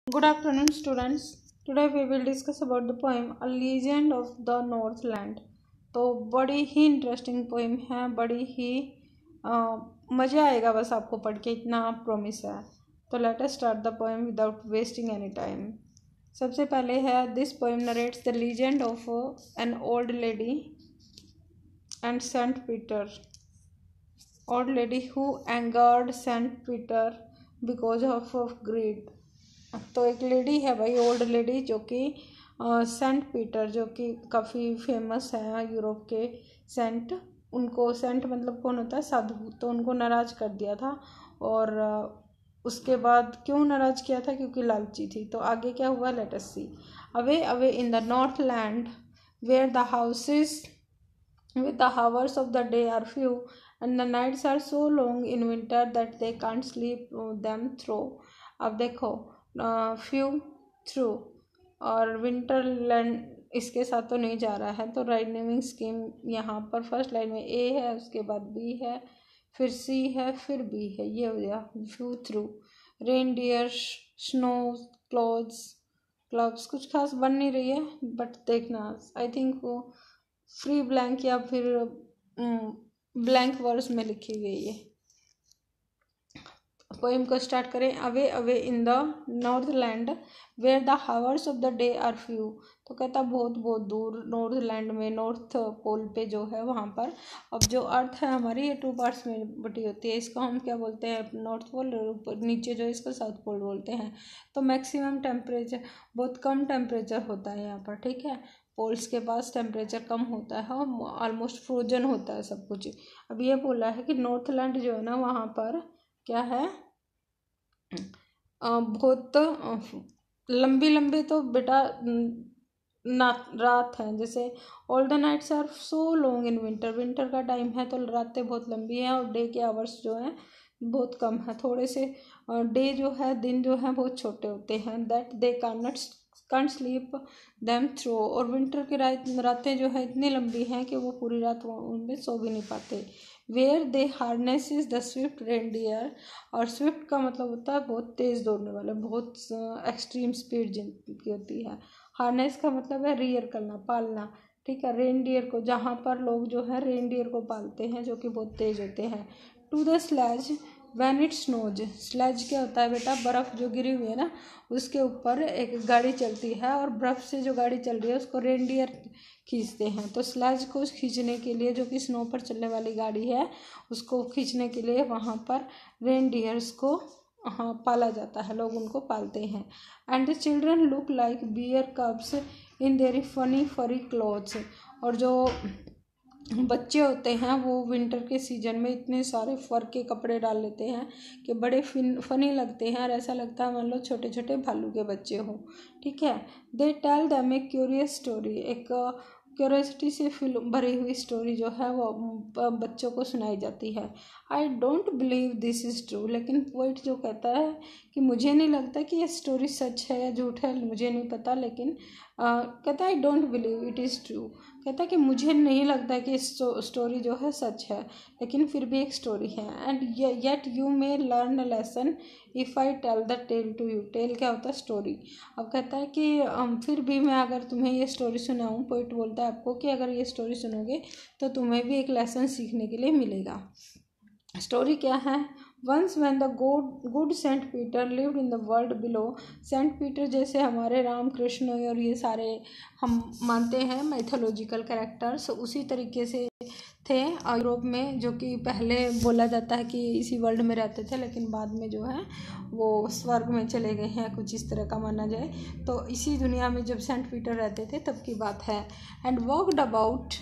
Good afternoon, students. Today we will discuss about the poem A Legend of the Northland. तो बड़ी ही interesting poem है, बड़ी ही मज़ा आएगा बस आपको पढ़ के, इतना प्रॉमिस है। तो let us start the poem without wasting any time. सबसे पहले है this poem narrates the legend of an old lady and Saint Peter. Old lady who angered Saint Peter because of greed. तो एक lady है भाई, old lady, जो कि Saint Peter, जो कि काफ़ी फेमस है यूरोप के सेंट। उनको सेंट मतलब कौन होता है? साधु। तो उनको नाराज़ कर दिया था। और उसके बाद क्यों नाराज़ किया था? क्योंकि लालची थी। तो आगे क्या हुआ, let us see. Away away in the north land where the houses with the hours of the day are few and the nights are so long in winter that they can't sleep them through. अब देखो, few through और winter land इसके साथ तो नहीं जा रहा है। तो राइमिंग स्कीम यहाँ पर फर्स्ट लाइन में ए है, उसके बाद बी है, फिर सी है, फिर बी है। ये हो गया few through. Reindeer, snow, clothes, clubs. कुछ खास बन नहीं रही है, बट देखना आई थिंक वो फ्री ब्लैंक या फिर ब्लैंक वर्ड्स में लिखी गई है। पोइम को स्टार्ट करें। Away away in the north land where the hours of the day are few. तो कहता बहुत बहुत दूर नॉर्थ लैंड में, नॉर्थ पोल पे जो है वहाँ पर। अब जो अर्थ है हमारी, ये 2 पार्ट्स में बटी होती है। इसको हम क्या बोलते हैं? North pole. और नीचे जो इसको साउथ पोल बोलते हैं। तो मैक्सिमम टेम्परेचर, बहुत कम टेम्परेचर होता है यहाँ पर, ठीक है। पोल्स के पास टेम्परेचर कम होता है और ऑलमोस्ट फ्रोजन होता है सब कुछ। अब ये बोला है कि नॉर्थ लैंड जो है ना, वहाँ पर क्या है, बहुत लंबी लंबी तो बेटा ना रात है। जैसे all the nights are so long in winter. Winter का टाइम है तो रातें बहुत लंबी हैं और डे के आवर्स जो हैं बहुत कम है, थोड़े से। डे जो है, दिन जो है बहुत छोटे होते हैं। That they can't sleep them through. और विंटर की रातें जो है इतनी लंबी हैं कि वो पूरी रात उनमें सो भी नहीं पाते। Where they harness is the swift reindeer. और स्विफ्ट का मतलब होता है बहुत तेज़ दौड़ने वाले, बहुत एक्सट्रीम स्पीड जिनकी होती है। हार्नेस का मतलब है रियर करना, पालना, ठीक है। रेनडियर को, जहाँ पर लोग जो है रेनडियर को पालते हैं, जो कि बहुत तेज़ होते हैं। To the sledge when it snows. Sledge क्या होता है बेटा? बर्फ़ जो गिरी हुई है ना, उसके ऊपर एक गाड़ी चलती है और बर्फ़ से जो गाड़ी चल रही है उसको रेनडियर खींचते हैं। तो स्लैज को खींचने के लिए, जो कि स्नो पर चलने वाली गाड़ी है, उसको खींचने के लिए वहाँ पर रेनडियर्स को पाला जाता है, लोग उनको पालते हैं। And the children look like bear cubs in their funny furry clothes. और जो बच्चे होते हैं वो विंटर के सीजन में इतने सारे फर के कपड़े डाल लेते हैं कि बड़े फनी लगते हैं और ऐसा लगता है मान लो छोटे छोटे भालू के बच्चे हों, ठीक है। They tell them a curious story. एक क्यूरियोसिटी से भरी हुई स्टोरी जो है वो बच्चों को सुनाई जाती है। I don't believe this is true. लेकिन पोइट जो कहता है कि मुझे नहीं लगता कि ये स्टोरी सच है या झूठ है, मुझे नहीं पता, लेकिन कहता है I don't believe it is true. कहता है कि मुझे नहीं लगता कि स्टोरी जो है सच है, लेकिन फिर भी एक स्टोरी है। And yet you may learn a lesson if I tell the tale to you. Tale क्या होता है? स्टोरी। अब कहता है कि फिर भी मैं अगर तुम्हें ये स्टोरी सुनाऊँ, पोइट बोलता है आपको कि अगर ये स्टोरी सुनोगे तो तुम्हें भी एक लेसन सीखने के लिए मिलेगा। स्टोरी क्या है? Once when the good Saint Peter lived in the world below. Saint Peter जैसे हमारे राम कृष्ण और ये सारे हम मानते हैं मैथोलॉजिकल कैरेक्टर्स, उसी तरीके से थे यूरोप में, जो कि पहले बोला जाता है कि इसी वर्ल्ड में रहते थे, लेकिन बाद में जो है वो स्वर्ग में चले गए हैं, कुछ इस तरह का माना जाए। तो इसी दुनिया में जब सेंट पीटर रहते थे तब की बात है। And walked about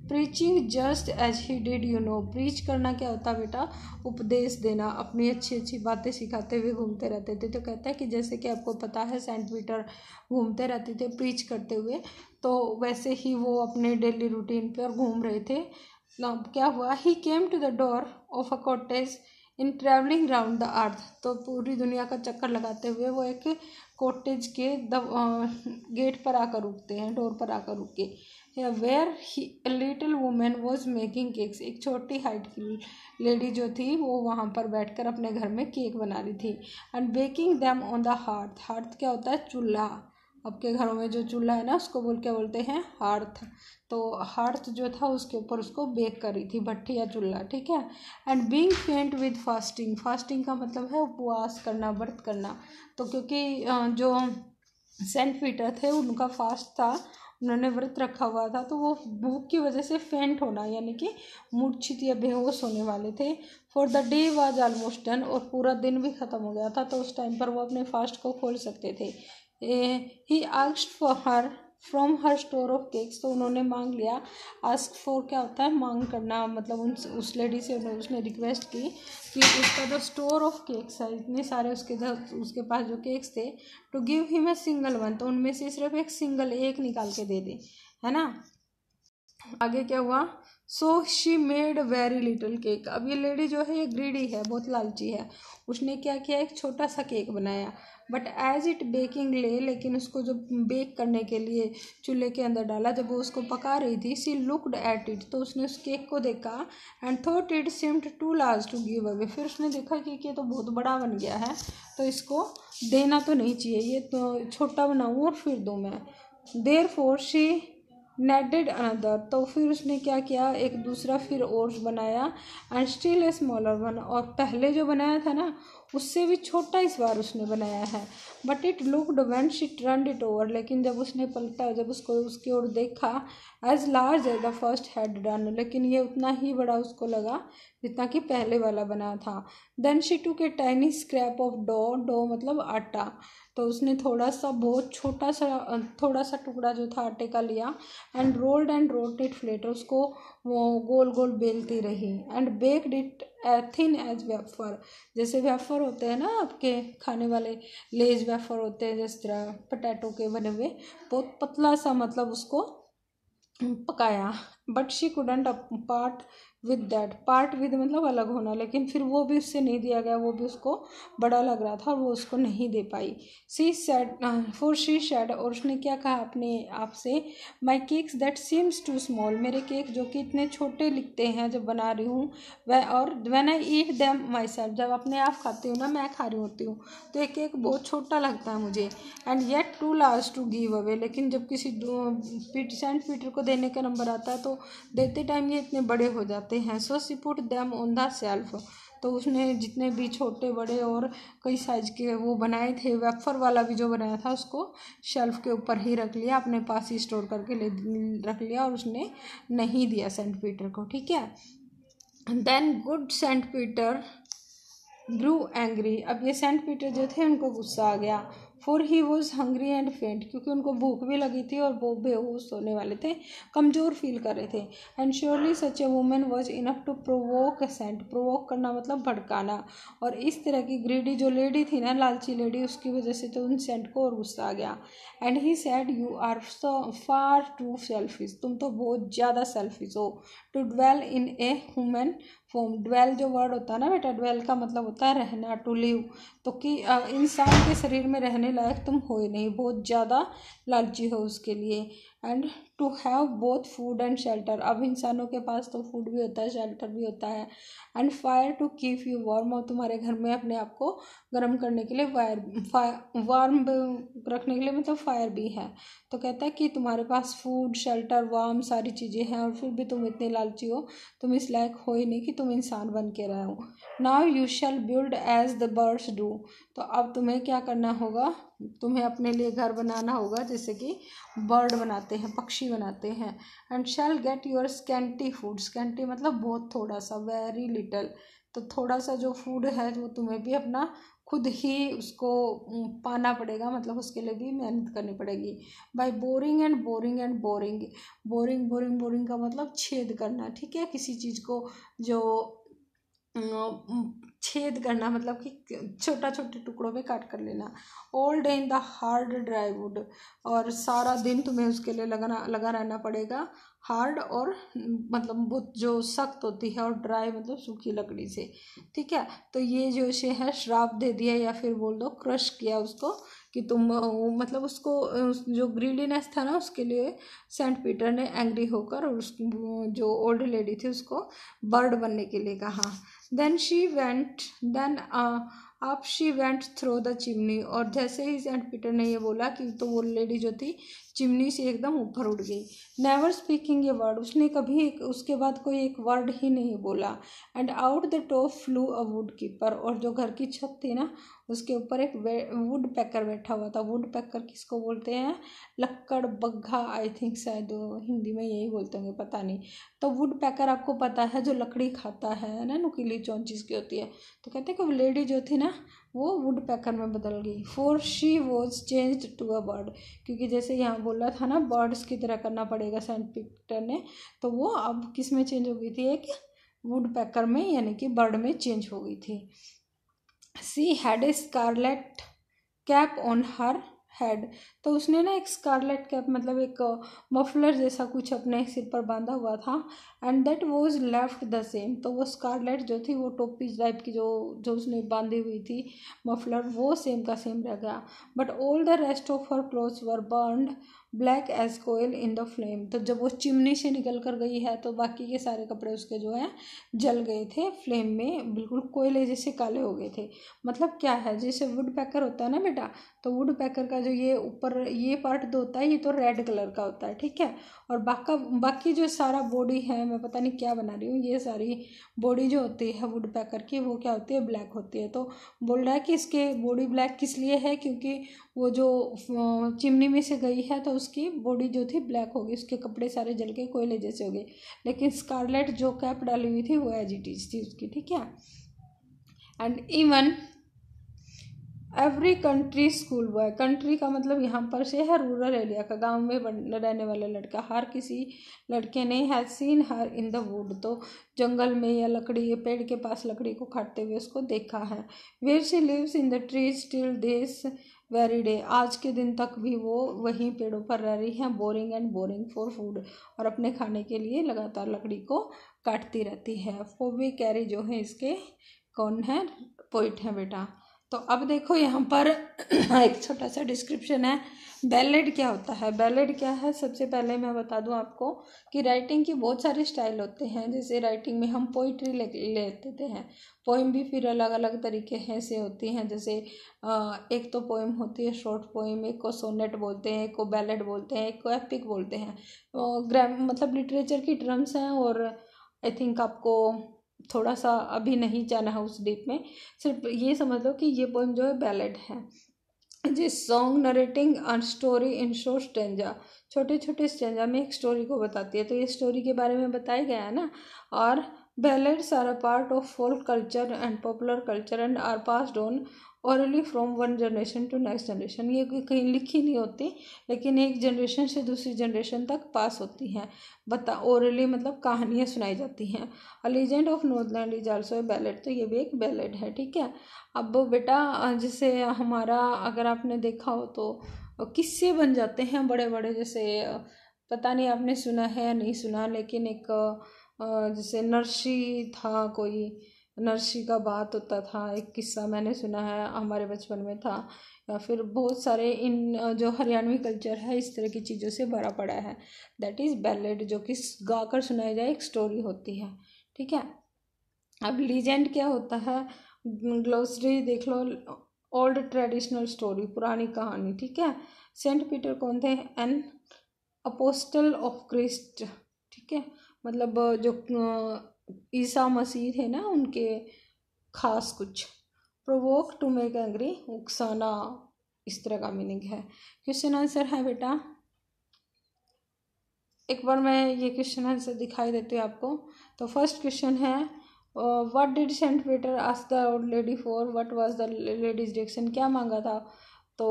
preaching just as he did you know. Preach करना क्या होता है बेटा? उपदेश देना, अपनी अच्छी अच्छी बातें सिखाते हुए घूमते रहते थे। तो कहता है कि जैसे कि आपको पता है सेंट पीटर घूमते रहते थे प्रीच करते हुए, तो वैसे ही वो अपने डेली रूटीन पर घूम रहे थे। क्या हुआ? He came to the door of a cottage in travelling round the earth. तो पूरी दुनिया का चक्कर लगाते हुए वो एक कॉटेज के गेट पर आकर रुकते हैं, डोर पर आकर रुके। Where little women was making cakes. एक छोटी हाइट की लेडी जो थी वो वहाँ पर बैठकर अपने घर में केक बना रही थी। And baking them on the hearth. Hearth क्या होता है? चूल्हा। आपके घरों में जो चूल्हा है ना उसको क्या बोलते हैं? हार्थ। तो हार्थ जो था उसके ऊपर उसको बेक कर रही थी, भट्टी या चूल्हा, ठीक है। एंड बीइंग फेंट विद फास्टिंग। फास्टिंग का मतलब है उपवास करना, व्रत करना। तो क्योंकि जो सेंट पीटर थे उनका फास्ट था, उन्होंने व्रत रखा हुआ था, तो वो भूख की वजह से फेंट होना यानी कि मूर्छित या बेहोश होने वाले थे। For the day was almost done. और पूरा दिन भी ख़त्म हो गया था, तो उस टाइम पर वो अपने फास्ट को खोल सकते थे। He asked for her from her store of cakes. तो उन्होंने मांग लिया। आस्क फॉर क्या होता है? मांग करना, मतलब उस लेडी से उसने रिक्वेस्ट की कि उसका जो स्टोर ऑफ केक्स है, इतने सारे उसके पास जो केक्स थे, to give him a single one. तो उनमें से सिर्फ एक निकाल के दे दे, है ना। आगे क्या हुआ? So she made very little cake. अब ये लेडी जो है ये ग्रीडी है, बहुत लालची है। उसने क्या किया? एक छोटा सा केक बनाया। बट एज इट बेकिंग ले, लेकिन उसको जब बेक करने के लिए चूल्हे के अंदर डाला, जब वो उसको पका रही थी, सी लुक्ड एट इट। तो उसने उस केक को देखा। And thought it seemed too large to give away. फिर उसने देखा कि ये तो बहुत बड़ा बन गया है, तो इसको देना तो नहीं चाहिए, ये तो छोटा बनाऊँ और फिर दूँ मैं। Therefore she needed another. तो फिर उसने क्या किया? एक दूसरा फिर और बनाया। And still a smaller one. और पहले जो बनाया था ना उससे भी छोटा इस बार उसने बनाया है। But it looked when she turned it over. लेकिन जब उसने पलटा, जब उसको उसकी ओर देखा, as large as the first had done. लेकिन ये उतना ही बड़ा उसको लगा जितना कि पहले वाला बना था। Then she took a tiny scrap of dough. Dough मतलब आटा। तो उसने थोड़ा सा, बहुत थोड़ा सा टुकड़ा जो था आटे का लिया। And rolled it flat. उसको वो गोल गोल बेलती रही। And baked it thin as wafer. जैसे वेफर होते हैं ना आपके खाने वाले, लेज वेफर होते हैं जिस तरह पोटैटो के बने हुए, बहुत पतला सा, मतलब उसको पकाया। But she couldn't part with that. Part with मतलब अलग होना, लेकिन फिर वो भी उससे नहीं दिया गया, वो भी उसको बड़ा लग रहा था और वो उसको नहीं दे पाई। She said for she said. और उसने क्या कहा अपने आप से? My cakes that seems too small. मेरे केक जो कि इतने छोटे लिखते हैं जब बना रही हूँ वह, और when I eat them my self, जब अपने आप खाती हूँ ना, मैं खा रही होती हूँ, तो एक केक बहुत छोटा लगता है मुझे। And yet too large to give away. लेकिन जब किसी सेंट पीटर को देने का नंबर आता है तो देते टाइम ये इतने बड़े हो जाते हैं। So she put them on the shelf. तो उसने जितने भी छोटे बड़े और कई साइज के वो बनाए थे, वेफर वाला भी जो बनाया था, उसको शेल्फ के ऊपर ही रख लिया, अपने पास ही स्टोर करके रख लिया, और उसने नहीं दिया सेंट पीटर को, ठीक है। देन गुड सेंट पीटर ग्रू एंग्री। अब ये सेंट पीटर जो थे उनको गुस्सा आ गया। For he was hungry and फेंट। क्योंकि उनको भूख भी लगी थी और वो बेहोश होने वाले थे, कमज़ोर फील कर रहे थे। And surely such a women was enough to provoke a saint. Provoke करना मतलब भड़काना। और इस तरह की ग्रीडी जो लेडी थी ना, लालची लेडी, उसकी वजह से तो उन सेंट को और गुस्सा आ गया। And he said you are so far too selfish. तुम तो बहुत ज़्यादा सेल्फिश हो। To dwell in a human form. Dwell जो वर्ड होता है ना बेटा, ड्वेल का मतलब होता है रहना, टू लिव। तो कि इंसान के शरीर में रहने लायक तुम हो ही नहीं, बहुत ज़्यादा लालची हो उसके लिए। And to have both food and shelter. अब इंसानों के पास तो फूड भी होता है, शेल्टर भी होता है। And fire to keep you warm. और तुम्हारे घर में अपने आप को गर्म करने के लिए वार्म रखने के लिए मतलब फायर भी है। तो कहता है कि तुम्हारे पास फूड, शेल्टर, वार्म सारी चीज़ें हैं, और फिर भी तुम इतने लालची हो, तुम इस लायक हो ही नहीं कि तुम इंसान बन के रहो। Now you shall build as the birds do. तो अब तुम्हें क्या करना होगा? तुम्हें अपने लिए घर बनाना होगा जैसे कि बर्ड बनाते हैं, पक्षी बनाते हैं। And shall get your scanty food. Scanty मतलब बहुत थोड़ा सा, वेरी लिटल। तो थोड़ा सा जो फूड है वो तुम्हें भी अपना खुद ही उसको पाना पड़ेगा, मतलब उसके लिए भी मेहनत करनी पड़ेगी। By boring and boring and boring. Boring boring boring का मतलब छेद करना, ठीक है, किसी चीज़ को जो छेद करना, मतलब कि छोटा छोटे टुकड़ों में काट कर लेना। All day in the hard dry would. और सारा दिन तुम्हें उसके लिए लगा रहना पड़ेगा। हार्ड और मतलब वो जो सख्त होती है, और ड्राई मतलब सूखी लकड़ी से, ठीक है। तो ये जो से है श्राप दे दिया, या फिर बोल दो क्रश किया उसको, कि तुम मतलब उसको जो ग्रीडीनेस था ना उसके लिए सेंट पीटर ने एंग्री होकर और उस जो ओल्ड लेडी थी उसको बर्ड बनने के लिए कहा। Then up she went through the chimney, और जैसे ही सेंट पीटर ने ये बोला कि तो वो लेडी जो थी चिमनी से एकदम ऊपर उड़ गई। नेवर स्पीकिंग ए वर्ड, उसने कभी उसके बाद कोई एक वर्ड ही नहीं बोला। And out the top flu a would keeper, और जो घर की छत थी ना उसके ऊपर एक वुड पैकर बैठा हुआ था। वुड पैकर किसको बोलते हैं? लक्कड़ बग्घा, आई थिंक शायद हिंदी में यही बोलते होंगे, पता नहीं। तो वुड पैकर आपको पता है जो लकड़ी खाता है ना, नुकीली चौंचीस की होती है। तो कहते हैं कि वो लेडी जो थी ना वो वुड पैकर में बदल गई। For she was changed to a bird, क्योंकि जैसे यहाँ बोला था ना बर्ड्स की तरह करना पड़ेगा सेंट पीटर ने, तो वो अब किस में चेंज हो गई थी? एक वुड पैकर में, यानी कि बर्ड में चेंज हो गई थी। She had a scarlet cap on her head, तो उसने ना एक स्कारलेट कैप मतलब एक मफलर जैसा कुछ अपने सिर पर बांधा हुआ था। And that was left the same, तो वो स्कारलेट जो थी वो टोपी टाइप की जो उसने बांधी हुई थी मफलर, वो सेम का सेम रह गया। But all the rest of her clothes were burned black as coal in the flame, तो जब वो चिमनी से निकल कर गई है तो बाकी के सारे कपड़े उसके जो है जल गए थे फ्लेम में, बिल्कुल कोयले जैसे काले हो गए थे। मतलब क्या है, जैसे वुड पैकर होता है ना बेटा, तो वुड पैकर का जो ये ऊपर ये पार्ट जो होता है ये तो रेड कलर का होता है, ठीक है। और बाकी जो सारा बॉडी है, मैं पता नहीं क्या बना रही हूँ, ये सारी बॉडी जो होती है वुड पैकर की वो क्या होती है? ब्लैक होती है। तो बोल रहा है कि इसके बॉडी ब्लैक किस लिए है? क्योंकि वो जो चिमनी में से गई है तो उसकी बॉडी जो थी ब्लैक हो गई, उसके कपड़े सारे जल के कोयले जैसे हो गए। लेकिन स्कारलेट जो कैप डाली हुई थी वो एज इट इज थी उसकी, ठीक है। And even every country school boy, country का मतलब यहाँ पर से है रूरल एरिया का, गांव में रहने वाला लड़का, हर किसी लड़के ने has seen her in the wood, तो जंगल में या लकड़ी या पेड़ के पास लकड़ी को काटते हुए उसको देखा है। Where she lives in the trees till this very day, आज के दिन तक भी वो वहीं पेड़ों पर रह रही है। Boring and boring for food, और अपने खाने के लिए लगातार लकड़ी को काटती रहती है। फोबी कैरी जो है इसके कौन है? पोइट है बेटा। तो अब देखो यहाँ पर एक छोटा सा डिस्क्रिप्शन है। बैलेड क्या होता है? बैलेड क्या है? सबसे पहले मैं बता दूँ आपको कि राइटिंग की बहुत सारे स्टाइल होते हैं। जैसे राइटिंग में हम पोइट्री लेते हैं, पोइम भी फिर अलग अलग तरीके से होती हैं। जैसे एक तो पोइम होती है शॉर्ट पोइम, एक को सोनेट बोलते हैं, एक को बैलेड बोलते हैं, एक को एपिक बोलते हैं। मतलब लिटरेचर की टर्म्स हैं, और आई थिंक आपको थोड़ा सा अभी नहीं जाना है उस डीप में, सिर्फ ये समझ लो कि ये पोइम जो है बैलेड है। जिस song narrating a story in short stanza, छोटे छोटे स्टेंजा में एक स्टोरी को बताती है, तो ये स्टोरी के बारे में बताया गया है ना। और ballads are a part of folk culture and popular culture and are passed on orally from one generation to next generation, ये कहीं लिखी नहीं होती लेकिन एक जनरेशन से दूसरी जनरेशन तक पास होती हैं। ओरली मतलब कहानियाँ सुनाई जाती हैं। A legend of Northland is also a ballad, तो ये भी एक बैलेड है, ठीक है। अब बेटा जैसे हमारा अगर आपने देखा हो तो किस्से बन जाते हैं बड़े बड़े, जैसे पता नहीं आपने सुना है या नहीं सुना, लेकिन एक जैसे नरसी था, कोई नरसी का बात होता था, एक किस्सा मैंने सुना है, हमारे बचपन में था। या फिर बहुत सारे इन जो हरियाणवी कल्चर है इस तरह की चीज़ों से भरा पड़ा है। दैट इज़ बैलेड, जो कि गा कर सुनाई जाए, एक स्टोरी होती है, ठीक है। अब लीजेंड क्या होता है? ग्लोसरी देख लो, ओल्ड ट्रेडिशनल स्टोरी, पुरानी कहानी, ठीक है। सेंट पीटर कौन थे? एन अपोस्टल ऑफ क्रिस्ट, ठीक है। मतलब जो ईसा मसीह थे ना उनके खास कुछ। प्रोवोक टू मेक एंग्री, उकसाना, इस तरह का मीनिंग है। क्वेश्चन आंसर है बेटा, एक बार मैं ये क्वेश्चन आंसर दिखाई देती हूँ आपको। तो फर्स्ट क्वेश्चन है what did Saint Peter ask the old lady for, what was the lady's reaction, क्या मांगा था? तो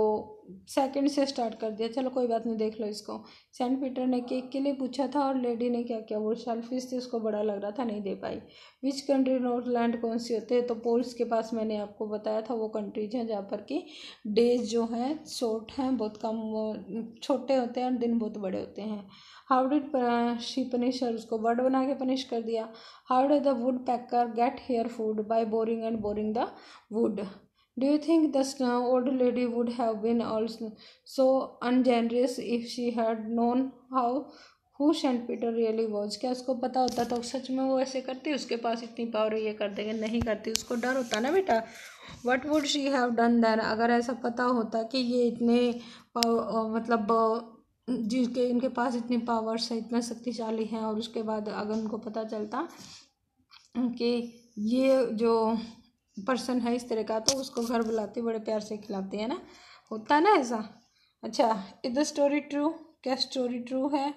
सेकंड से स्टार्ट कर दिया, चलो कोई बात नहीं, देख लो इसको। सेंट पीटर ने केक के लिए पूछा था और लेडी ने क्या किया? वो सेल्फिश थी, उसको बड़ा लग रहा था, नहीं दे पाई। विच कंट्री नॉर्थलैंड कौन सी होते हैं? तो पोल्स के पास मैंने आपको बताया था वो कंट्रीज हैं जहाँ पर कि डेज जो हैं शॉर्ट हैं, बहुत कम छोटे होते हैं और दिन बहुत बड़े होते हैं। How did she punish her, उसको बर्ड बना के पनिश कर दिया। How did the woodpecker get her food? By boring and boring the wood. Do you think the old lady would have been also so ungenerous if she had known how who Saint Peter really was? क्या उसको पता होता तो सच में वो ऐसे करती? उसके पास इतनी पावर ये कर देगी? नहीं करती, उसको डर होता ना बेटा। What would she have done then? अगर ऐसा पता होता कि ये इतने मतलब जिनके इनके पास इतनी पावर्स है, इतना शक्तिशाली हैं, और उसके बाद अगर उनको पता चलता कि ये जो पर्सन है इस तरह का, तो उसको घर बुलाती, बड़े प्यार से खिलाती है ना, होता है ना ऐसा। अच्छा, इज द स्टोरी ट्रू? क्या स्टोरी ट्रू है?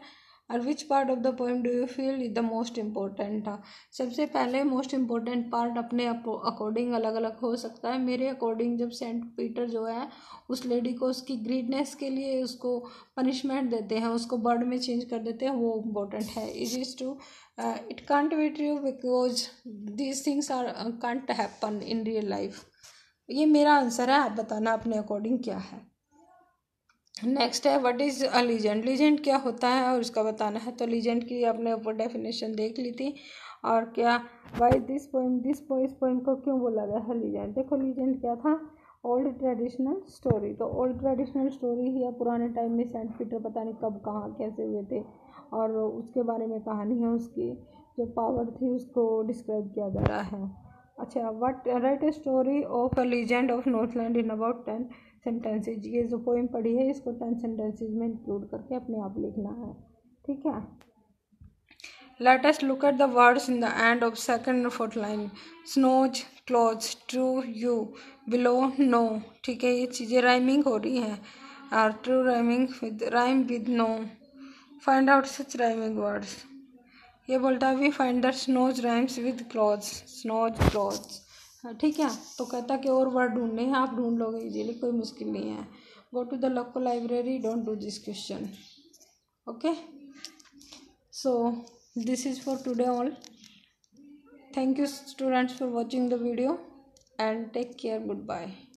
और which part of the poem do you feel is the most important? सबसे पहले मोस्ट इम्पोर्टेंट पार्ट अपने अकॉर्डिंग अलग अलग हो सकता है। मेरे अकॉर्डिंग जब सेंट पीटर जो है उस लेडी को उसकी ग्रीडनेस के लिए उसको पनिशमेंट देते हैं, उसको बर्ड में चेंज कर देते हैं, वो इम्पोर्टेंट है। Is is true? It can't be true because these things are can't happen in real life. ये मेरा आंसर है, आप बताना अपने अकॉर्डिंग क्या है। नेक्स्ट है what is a legend? Legend क्या होता है और उसका बताना है। तो लीजेंड की आपने ऊपर डेफिनेशन देख ली थी। और क्या वाई दिस पोइम इस पोइम को क्यों बोला गया है लीजेंड? देखो लीजेंड क्या था? Old traditional story. तो ओल्ड ट्रेडिशनल स्टोरी ही है, पुराने टाइम में सेंट पीटर पता नहीं कब कहाँ कैसे हुए थे, और उसके बारे में कहानी है, उसकी जो पावर थी उसको डिस्क्राइब किया जा रहा है। अच्छा, what right a story of a legend of Northland in about 10 sentences. ये जो पोइम पढ़ी है इसको 10 सेंटेंसेज में इंक्लूड करके अपने आप लिखना है, ठीक है। Let us look at the words in the end of second और fourth line. Snows, clothes, true, you, below, no. ठीक है, ये चीज़ें राइमिंग हो रही हैं, और true rhyming with rhyme with no. Find out such rhyming words. ये बोलता है we find that snows rhymes with clothes, snows clothes. ठीक है, तो कहता कि और वर्ड ढूंढने हैं, आप ढूंढ लोगे इजीली, कोई मुश्किल नहीं है। Go to the local library, don't do this question. Okay, so this is for today all. Thank you students for watching the video and take care, good bye.